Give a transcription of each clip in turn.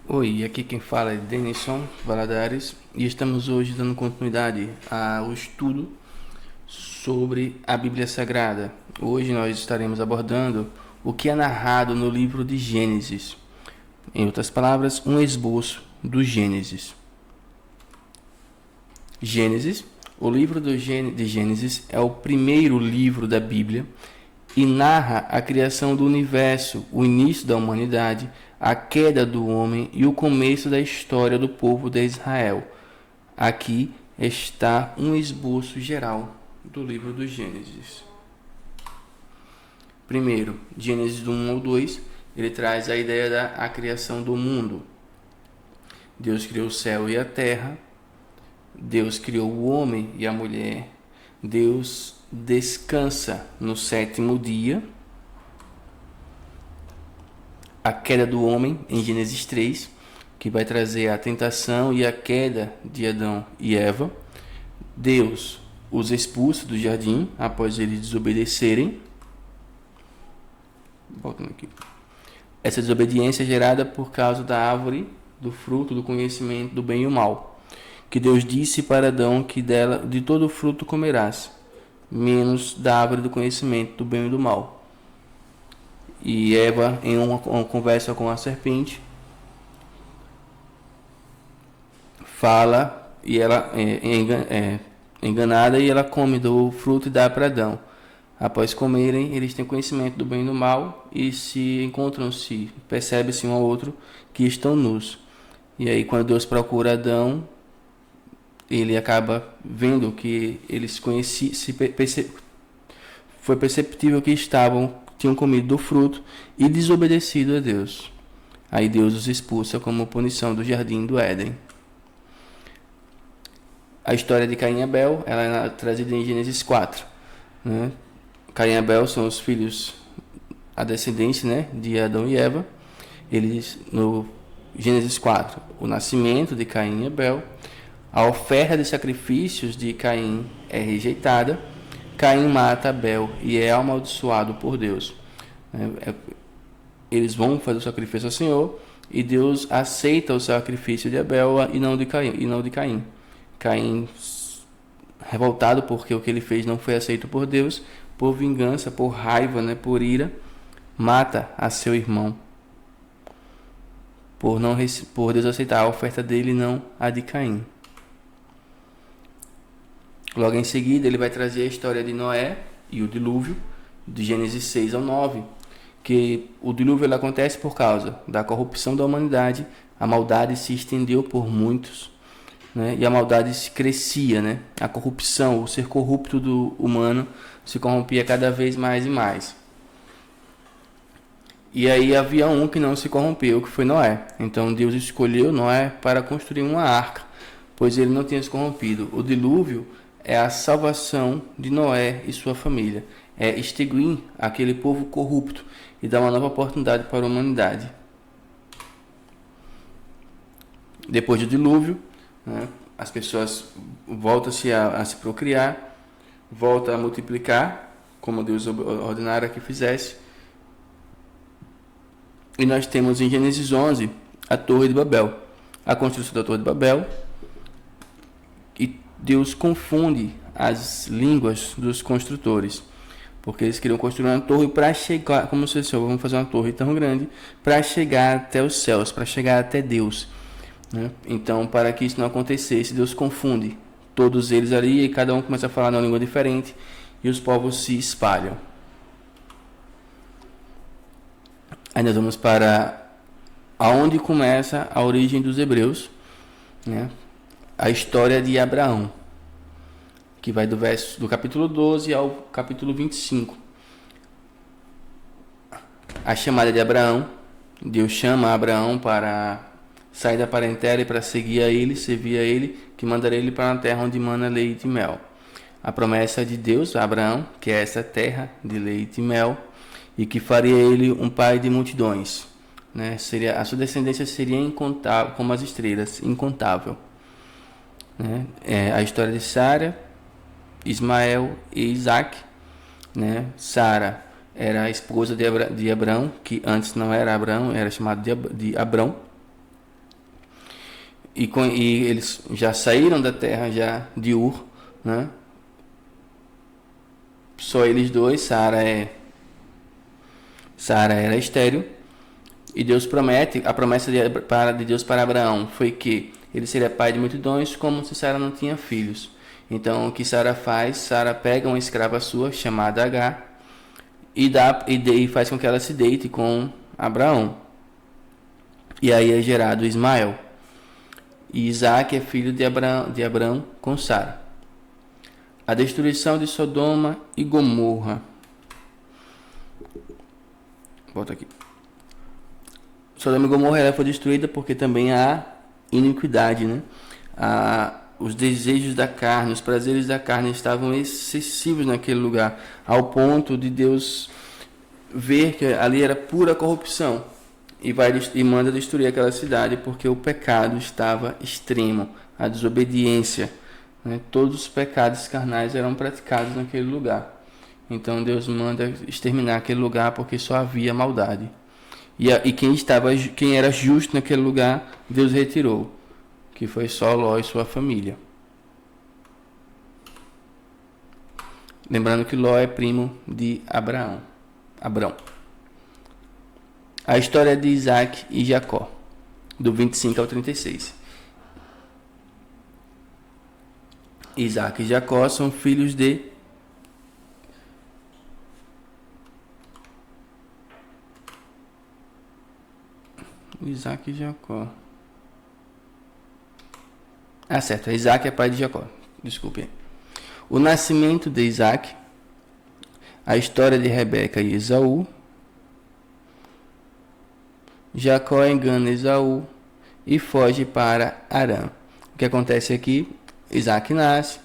Oi, aqui quem fala é Denison Valadares e estamos hoje dando continuidade ao estudo sobre a Bíblia Sagrada. Hoje nós estaremos abordando o que é narrado no livro de Gênesis. Em outras palavras, um esboço do Gênesis. Gênesis, o livro de Gênesis é o primeiro livro da Bíblia e narra a criação do universo, o início da humanidade, a queda do homem e o começo da história do povo de Israel. Aqui está um esboço geral do livro do Gênesis. Primeiro, Gênesis do 1 ao 2, ele traz a ideia da criação do mundo. Deus criou o céu e a terra, Deus criou o homem e a mulher, Deus descansa no sétimo dia. A queda do homem em Gênesis 3, que vai trazer a tentação e a queda de Adão e Eva. Deus os expulsa do jardim após eles desobedecerem. Voltando aqui. Essa desobediência é gerada por causa da árvore do fruto do conhecimento do bem e o mal, que Deus disse para Adão que dela de todo o fruto comerás, menos da árvore do conhecimento do bem e do mal. E Eva, em uma conversa com a serpente, fala e ela é enganada e ela come do fruto e dá para Adão. Após comerem, eles têm conhecimento do bem e do mal e se encontram-se, percebem-se um ao outro que estão nus. E aí, quando Deus procura Adão, ele acaba vendo que eles conheciam, foi perceptível que tinham comido do fruto e desobedecido a Deus. Aí Deus os expulsa como punição do jardim do Éden. A história de Caim e Abel, ela é trazida em Gênesis 4. Né? Caim e Abel são os filhos, a descendência, né, de Adão e Eva. Eles, no Gênesis 4, o nascimento de Caim e Abel, a oferta de sacrifícios de Caim é rejeitada. Caim mata Abel e é amaldiçoado por Deus. Eles vão fazer o sacrifício ao Senhor e Deus aceita o sacrifício de Abel e não de Caim. Caim, revoltado porque o que ele fez não foi aceito por Deus, por vingança, por raiva, né, por ira, mata a seu irmão. Por Deus aceitar a oferta dele e não a de Caim. Logo em seguida, ele vai trazer a história de Noé e o dilúvio, de Gênesis 6 ao 9, que o dilúvio acontece por causa da corrupção da humanidade, a maldade se estendeu por muitos, né? E a maldade se crescia, né? A corrupção, o ser corrupto do humano se corrompia cada vez mais e mais. E aí havia um que não se corrompeu, que foi Noé. Então Deus escolheu Noé para construir uma arca, pois ele não tinha se corrompido. O dilúvio é a salvação de Noé e sua família. É extinguir aquele povo corrupto e dar uma nova oportunidade para a humanidade. Depois do dilúvio, né, as pessoas voltam-se a se procriar, voltam a multiplicar, como Deus ordenara que fizesse. E nós temos em Gênesis 11 a Torre de Babel. A construção da Torre de Babel. E Deus confunde as línguas dos construtores, porque eles queriam construir uma torre para chegar, como se fosse, vamos fazer uma torre tão grande para chegar até os céus, para chegar até Deus, né? Então, para que isso não acontecesse, Deus confunde todos eles ali e cada um começa a falar uma língua diferente e os povos se espalham. Aí nós vamos para aonde começa a origem dos hebreus, né? A história de Abraão, que vai do capítulo 12 ao capítulo 25. A chamada de Abraão, Deus chama Abraão para sair da parentela e para seguir a ele, servir a ele, que mandaria ele para uma terra onde mana leite e mel. A promessa de Deus a Abraão, que é essa terra de leite e mel, e que faria ele um pai de multidões, né? A sua descendência seria incontável, como as estrelas, incontável. Né? A história de Sara, Ismael e Isaac, né? Sara era a esposa de Abraão, que antes não era Abraão, era chamado de Abrão. e eles já saíram da terra já de Ur, né? Só eles dois. Sara era estéril. E Deus promete, a promessa de Deus para Abraão foi que ele seria pai de multidões, como se Sara não tinha filhos. Então, o que Sara faz? Sara pega uma escrava sua, chamada Agar, e faz com que ela se deite com Abraão. E aí é gerado Ismael. E Isaac é filho de Abraão com Sara. A destruição de Sodoma e Gomorra. Volta aqui. Sodoma e Gomorra ela foi destruída porque também há iniquidade, né? Os desejos da carne, os prazeres da carne estavam excessivos naquele lugar, ao ponto de Deus ver que ali era pura corrupção e manda destruir aquela cidade porque o pecado estava extremo, a desobediência, né? Todos os pecados carnais eram praticados naquele lugar. Então Deus manda exterminar aquele lugar porque só havia maldade. E quem era justo naquele lugar, Deus retirou, que foi só Ló e sua família. Lembrando que Ló é primo de Abraão. A história de Isaac e Jacó, do 25 ao 36. Isaac e Jacó são filhos de Isaac e Jacó. Certo. Isaac é pai de Jacó. Desculpe. O nascimento de Isaac. A história de Rebeca e Esaú. Jacó engana Esaú e foge para Harã. O que acontece aqui? Isaac nasce.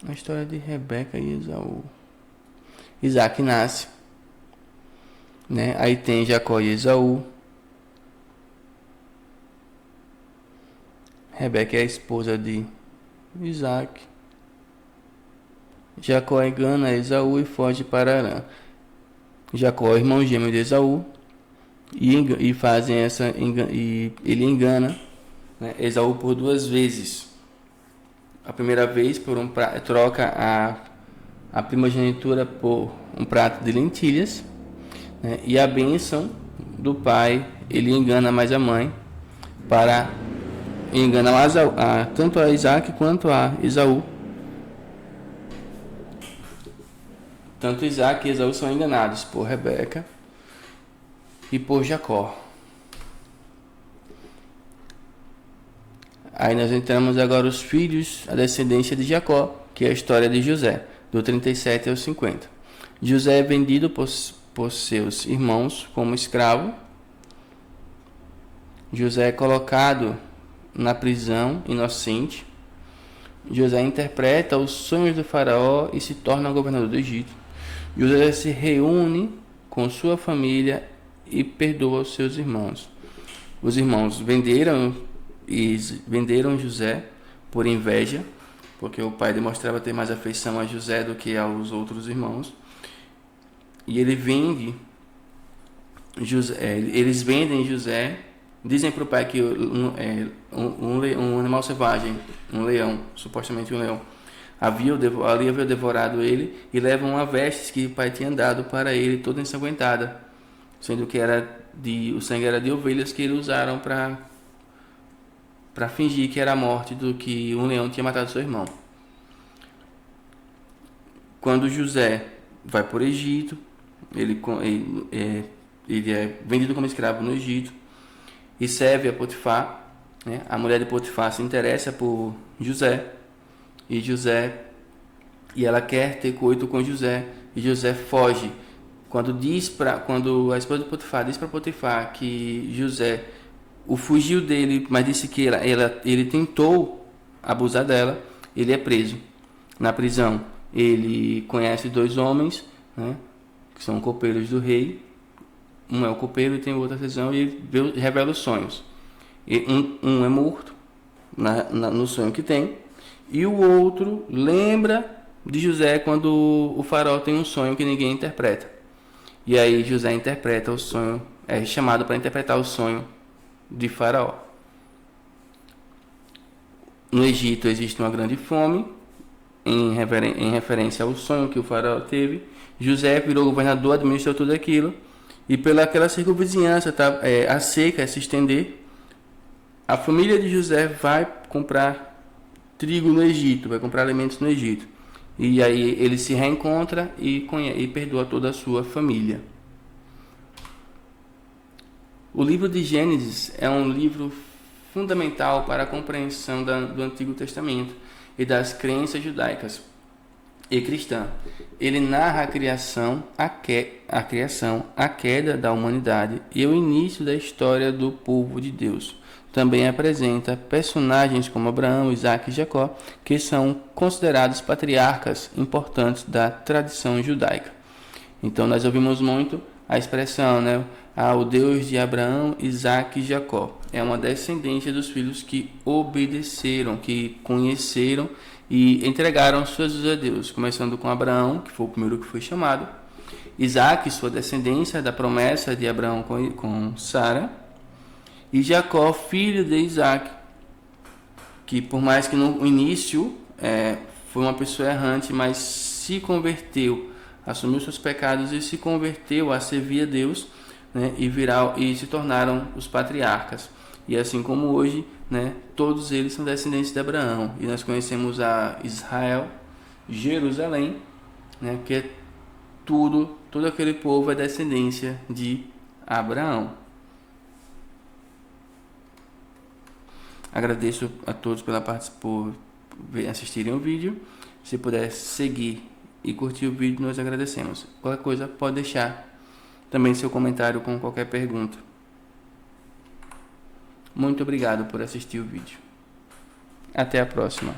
A história de Rebeca e Esaú. Isaac nasce, né? Aí tem Jacó e Esaú. Rebeca é a esposa de Isaac. Jacó engana Esaú e foge para Harã. Jacó é irmão gêmeo de Esaú e fazem ele engana, né, Esaú por 2 vezes. A primeira vez troca a primogenitura por um prato de lentilhas, né? E a bênção do pai, ele engana mais a mãe, engana tanto a Isaac quanto a Esaú. Tanto Isaac e Esaú são enganados por Rebeca e por Jacó. Aí nós entramos agora os filhos, a descendência de Jacó, que é a história de José, do 37 ao 50. José é vendido por seus irmãos como escravo. José é colocado na prisão inocente. José interpreta os sonhos do faraó e se torna governador do Egito. José se reúne com sua família e perdoa os seus irmãos. Os irmãos venderam José por inveja, porque o pai demonstrava ter mais afeição a José do que aos outros irmãos. E eles vendem José, dizem para o pai que um animal selvagem, um leão, supostamente um leão, havia devorado ele, e levam uma veste que o pai tinha dado para ele, toda ensanguentada, sendo que o sangue era de ovelhas que eles usaram para fingir que era a morte do que um leão tinha matado seu irmão. Quando José vai para o Egito, ele é vendido como escravo no Egito e serve a Potifar, né? A mulher de Potifar se interessa por José e ela quer ter coito com José, e José foge. Quando a esposa de Potifar diz para Potifar que José o fugiu dele, mas disse que ele tentou abusar dela, ele é preso. Na prisão, ele conhece 2 homens, né, que são copeiros do rei. Um é o copeiro e tem outra prisão, e ele revela os sonhos. Um é morto no sonho que tem, e o outro lembra de José quando o faraó tem um sonho que ninguém interpreta. E aí José interpreta o sonho, é chamado para interpretar o sonho de Faraó. No Egito existe uma grande fome, em referência ao sonho que o Faraó teve. José virou governador, administrou tudo aquilo, e pelaquela circunvizinhança, a seca se estender, a família de José vai comprar trigo no Egito, vai comprar alimentos no Egito. E aí ele se reencontra e perdoa toda a sua família. O livro de Gênesis é um livro fundamental para a compreensão do Antigo Testamento e das crenças judaicas e cristã. Ele narra a criação, a queda da humanidade e o início da história do povo de Deus. Também apresenta personagens como Abraão, Isaac e Jacó, que são considerados patriarcas importantes da tradição judaica. Então nós ouvimos muito a expressão, né? O Deus de Abraão, Isaac e Jacó. É uma descendência dos filhos que obedeceram, que conheceram e entregaram suas vidas a Deus, começando com Abraão, que foi o primeiro que foi chamado, Isaac, sua descendência da promessa de Abraão com Sara, e Jacó, filho de Isaac, que por mais que no início foi uma pessoa errante, mas se converteu, assumiu seus pecados e se converteu a servir a Deus, né, e se tornaram os patriarcas. E assim como hoje, né, todos eles são descendentes de Abraão. E nós conhecemos a Israel, Jerusalém, né, que é todo aquele povo é descendência de Abraão. Agradeço a todos por assistirem o vídeo. Se puder seguir e curtir o vídeo, nós agradecemos. Qualquer coisa, pode deixar também seu comentário com qualquer pergunta. Muito obrigado por assistir o vídeo. Até a próxima.